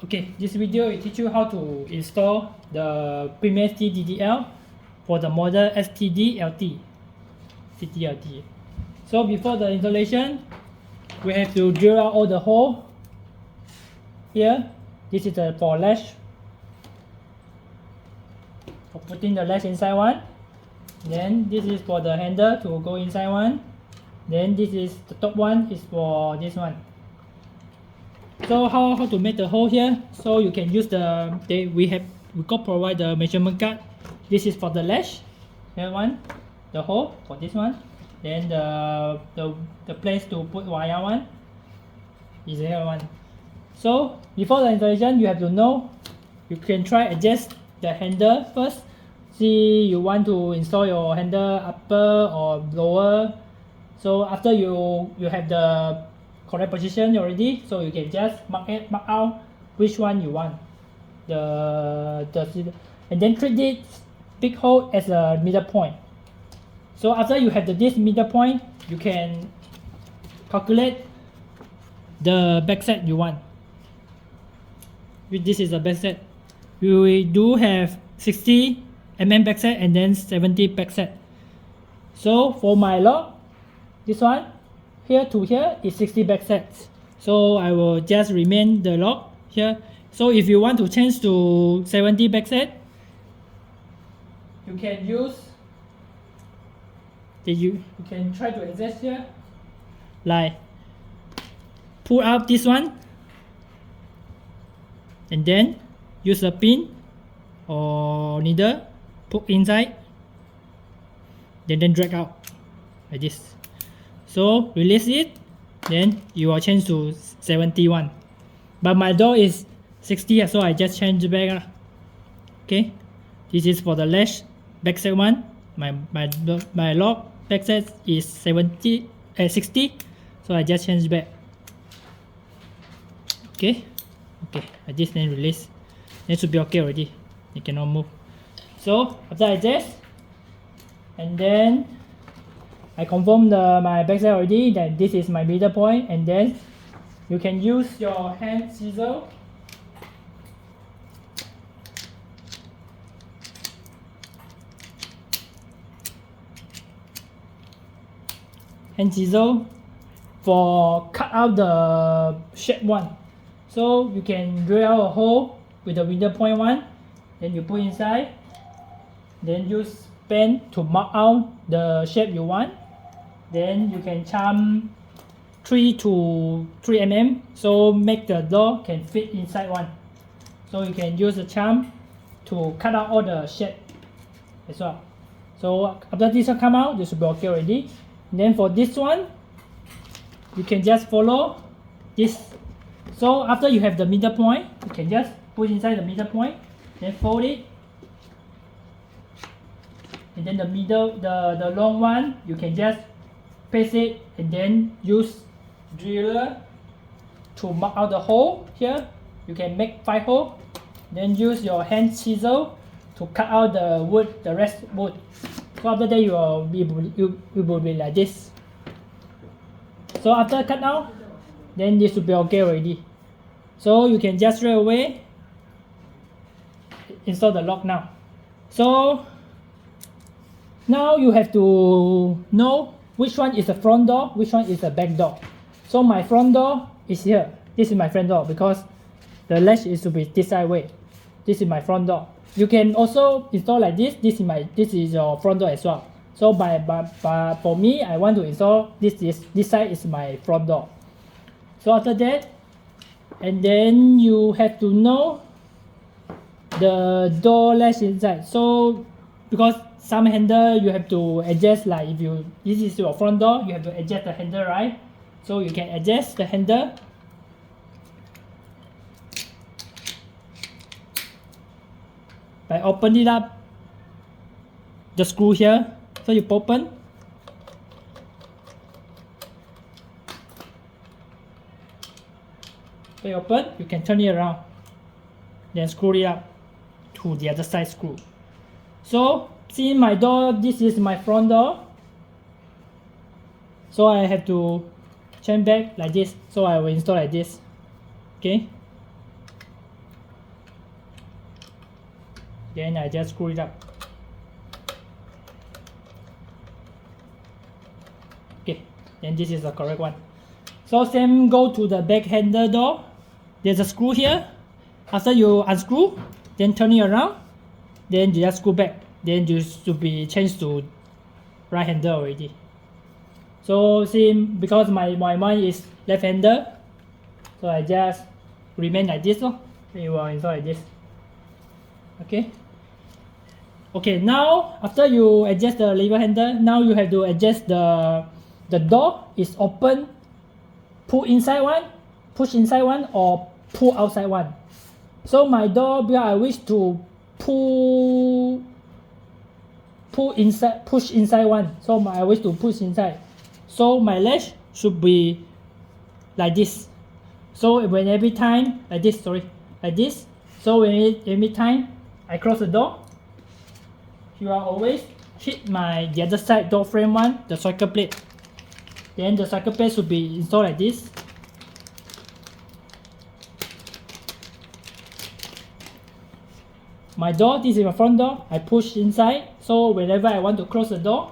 Okay, this video will teach you how to install the PremierXT DDL for the model XTD-LT. So before the installation, we have to drill out all the hole here. This is for latch, for putting the latch inside one. Then this is for the handle to go inside one. Then this is the top one is for this one. So how to make the hole here? So you can use we got provide the measurement card. This is for the latch, here one, the hole for this one. Then the place to put wire one is here one. So before the installation, you have to know, you can try adjust the handle first. See you want to install your handle upper or lower. So after you have the correct position already, so you can just mark out which one you want. And then treat this big hole as a middle point. So after you have this middle point, you can calculate the backset you want. This is the backset. We do have 60 mm backset and then 70 backset. So for my lock, this one here to here is 60 backsets. So I will just remain the lock here. So if you want to change to 70 backset, you can use you can try to adjust here, like pull out this one and then use a pin or needle, put inside, then drag out like this. So release it, then you will change to 71. But my door is 60, so I just change back. Okay, this is for the latch backside one. My lock backside is 60, so I just change back. Okay, I just then release. It should be okay already. You cannot move. So after I adjust, and then I confirm my backside already that this is my middle point, and then you can use your hand chisel for cut out the shape one. So you can drill out a hole with the middle point one, then you put inside, then use pen to mark out the shape you want. Then you can charm 3 to 3 mm, so make the door can fit inside one. So you can use the charm to cut out all the shape as well. So after this one come out, this should be okay already. And then for this one, you can just follow this. So after you have the middle point, you can just put inside the middle point, then fold it. And then the long one, you can just paste it and then use driller to mark out the hole here. You can make 5 holes. Then use your hand chisel to cut out the wood, the rest wood. So after that you will be like this. So after cut out, then this will be okay already. So you can just straight away install the lock now. So now you have to know which one is the front door, which one is the back door. So my front door is here. This is my front door because the latch is to be this side way. This is my front door. You can also install like this. This is your front door as well. So for me, I want to install this side is my front door. So after that, and then you have to know the door latch inside. So because some handle you have to adjust, like if this is your front door, you have to adjust the handle, right? So you can adjust the handle by opening up the screw here. So you open, you can turn it around, then screw it up to the other side screw. So see my door, this is my front door. So I have to turn back like this. So I will install like this. Okay. Then I just screw it up. Okay, then this is the correct one. So same go to the back handle door. There's a screw here. After you unscrew, then turn it around, then you just screw back. Then you should be changed to right hander already. So see, because my mind is left hander, so I just remain like this. Then you will install like this. Okay. Okay, now after you adjust the lever handle, now you have to adjust the door is open, pull inside one, push inside one, or pull outside one. So my door, because I wish to push inside one. So I wish to push inside. So my latch should be like this. So when every time like this, like this. So when every time I close the door, you are always hit the other side door frame one, the cycle plate. Then the cycle plate should be installed like this. My door, this is my front door, I push inside, so whenever I want to close the door,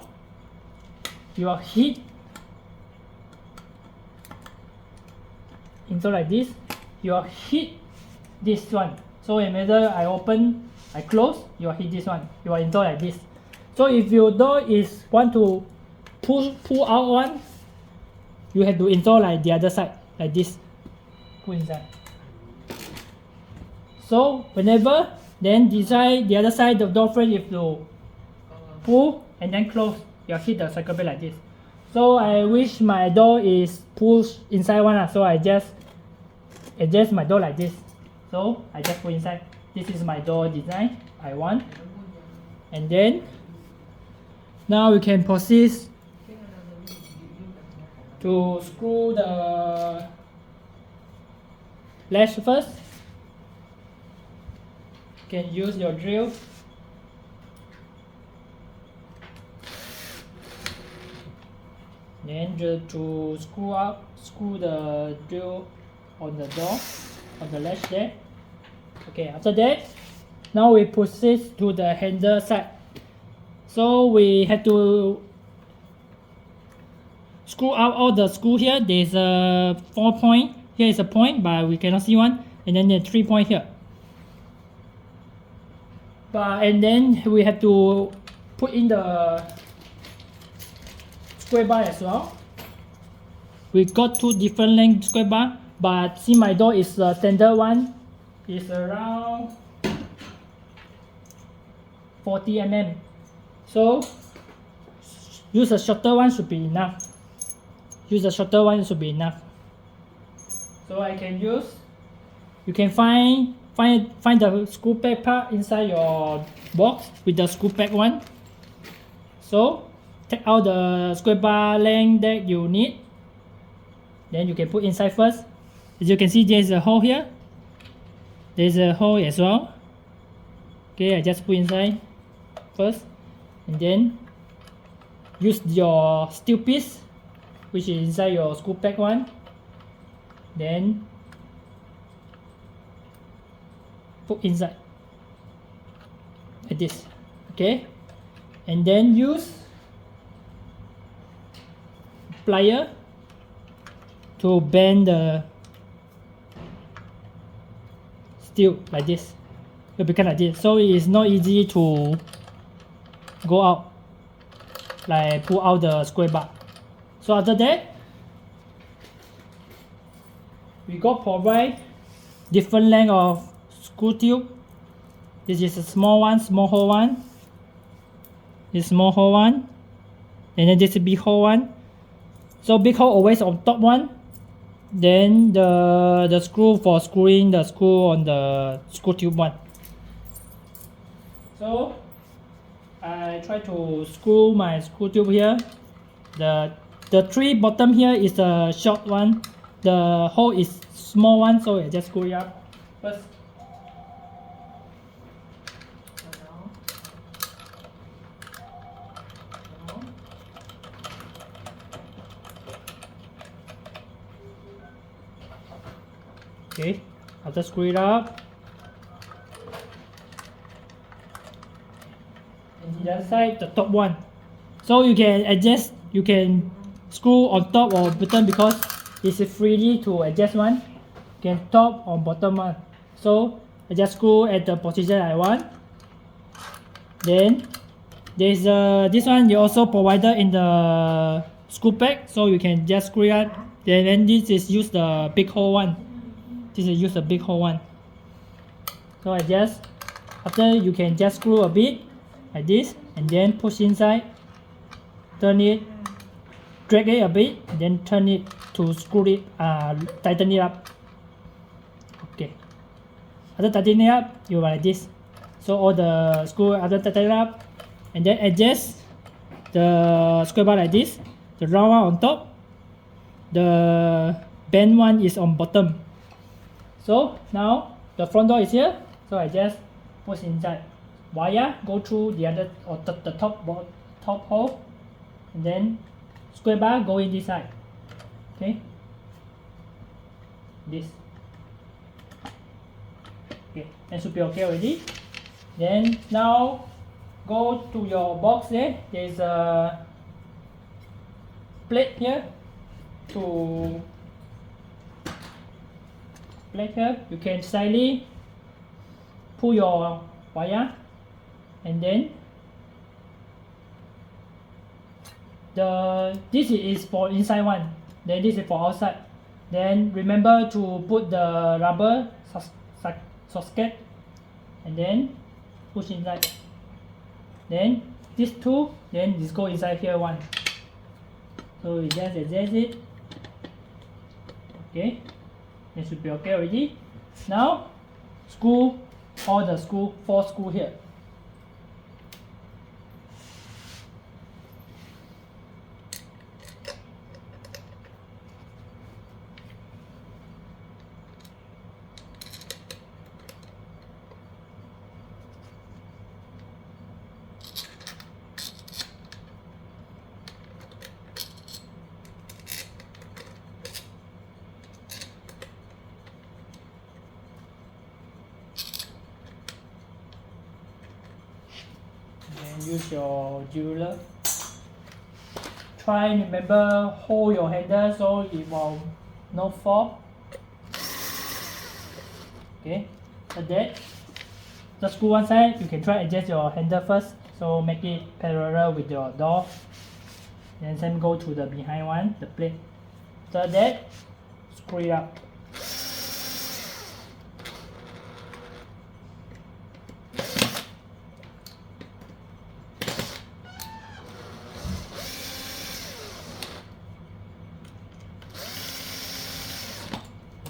you will hit install like this, you will hit this one. So whenever I open, I close, you will hit this one, you will install like this. So if your door is want to pull out one, you have to install like the other side, like this, pull inside. So whenever then decide the other side of the door frame, if you pull and then close, you hit the cycle plate like this. So I wish my door is pushed inside one, so I just adjust my door like this. So I just put inside. This is my door design I want. And then now we can proceed to screw the latch first. You can use your drill. Then to screw the drill on the door, on the latch there. Okay, after that, now we proceed to the handle side. So we have to screw out all the screw here. There's a 4 point. Here is a point, but we cannot see one. And then there's 3 point here. And then we have to put in the square bar as well. We got 2 different length square bar, but see my door is the standard one. Is around 40 mm. So use a shorter one should be enough. Use a shorter one should be enough. So I can use. You can find the screw back part inside your box with the screw back one. So take out the square bar length that you need. Then you can put inside first. As you can see, there's a hole here. There's a hole as well. Okay, I just put inside first, and then use your steel piece, which is inside your screw back one. Then put inside like this. Okay, and then use plier to bend the steel like this. It will become like this. So it is not easy to go out, like pull out the square bar. So after that, we got provide different length of screw tube. This is a small one, small hole one. This small hole one, and then this is big hole one. So big hole always on top one. Then the screw for screwing the screw on the screw tube one. So I try to screw my screw tube here. The 3 bottom here is the short one. The hole is small one, so I just screw it up first. Okay, I'll just screw it up. and the other side the top one. So you can adjust, you can screw on top or bottom because it's freely to adjust one. You can top or bottom one. So I just screw at the position I want. Then there's this one you also provided in the screw pack, so you can just screw it up. Then this is use the big hole one. This is use the big hole one. So I just after you can just screw a bit like this and then push inside, turn it, drag it a bit, then turn it to screw it, tighten it up. Okay. After tightening it up, you like this. So all the screw after tighten it up, and then adjust the square bar like this. The round one on top, the bend one is on bottom. So now the front door is here. So I just push inside. Wire go through the other or the top hole, and then square bar go in this side. Okay. This. Okay, that should be okay already. Then now go to your box there. There's a plate here. You can slightly pull your wire, and then this is for inside one, then this is for outside. Then remember to put the rubber socket and then push inside. Then these two, then this go inside here one. So we just adjust it. Okay, it should be okay already. Now screw all the 4 screw here. Use your jeweler. Try and remember hold your handle so it will not fall. Okay, like that. Just screw one side. You can try adjust your handle first, so make it parallel with your door. Then same go to the behind one, the plate. So that screw it up.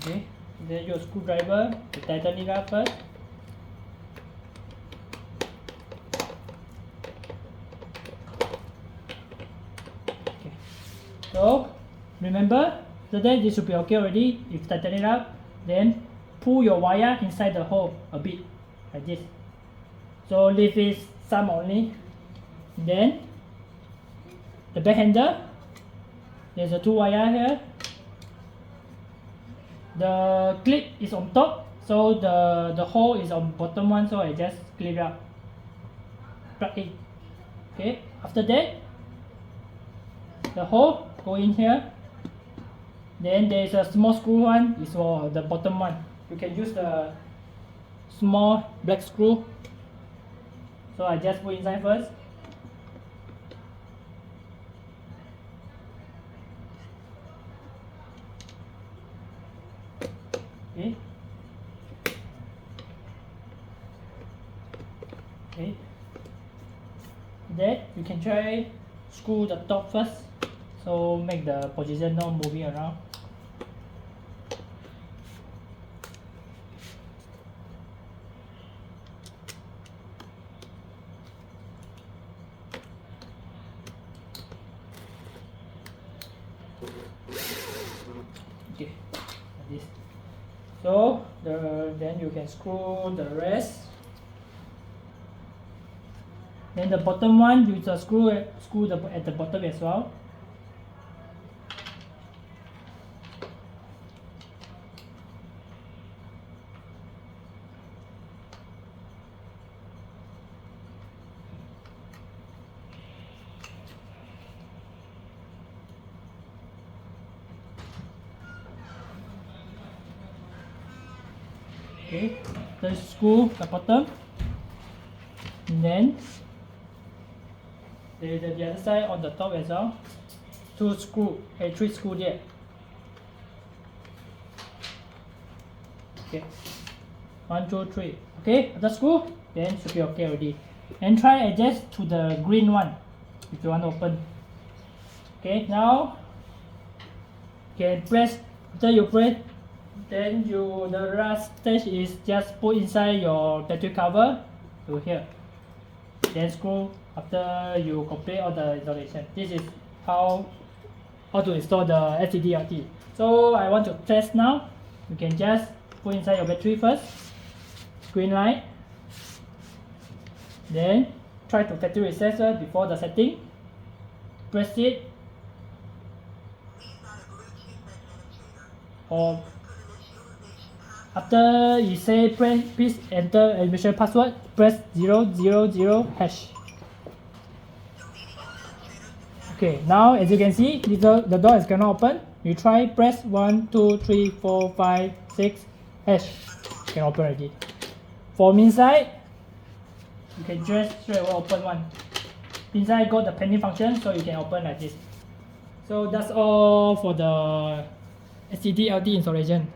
Okay, then your screwdriver to tighten it up first. Okay, so remember, so then this should be okay already. If tighten it up, then pull your wire inside the hole a bit, like this. So leave it some only. Then the back handle, there's a 2 wire here. The clip is on top, so the hole is on bottom one, so I just clip it up, plug in. Okay, after that the hole go in here. Then there is a small screw one, is for the bottom one. You can use the small black screw. So I just put inside first. Okay. Okay. Then you can try screw the top first, so make the position not moving around. Okay, like this. So then you can screw the rest. Then the bottom one, you just screw at the bottom as well. Okay, then screw the bottom, and then the other side on the top as well. 2 screw, 3 screw there. Okay, 1, 2, 3. Okay, after screw, then should be okay already. And try adjust to the green one if you want to open. Okay, now you can press. After you press, then the last stage is just put inside your battery cover to here. Then screw after you complete all the installation. This is how to install the XTD-LT. So I want to test now. You can just put inside your battery first, green light, then try to factory reset before the setting, press it, or after you say please enter admission password, press 000 hash. Okay, now as you can see, the door is cannot open. You try press 1, 2, 3, 4, 5, 6 hash. Can open already. From inside, you can just straight away open one. Inside got the pending function, so you can open like this. So that's all for the XTD-LT installation.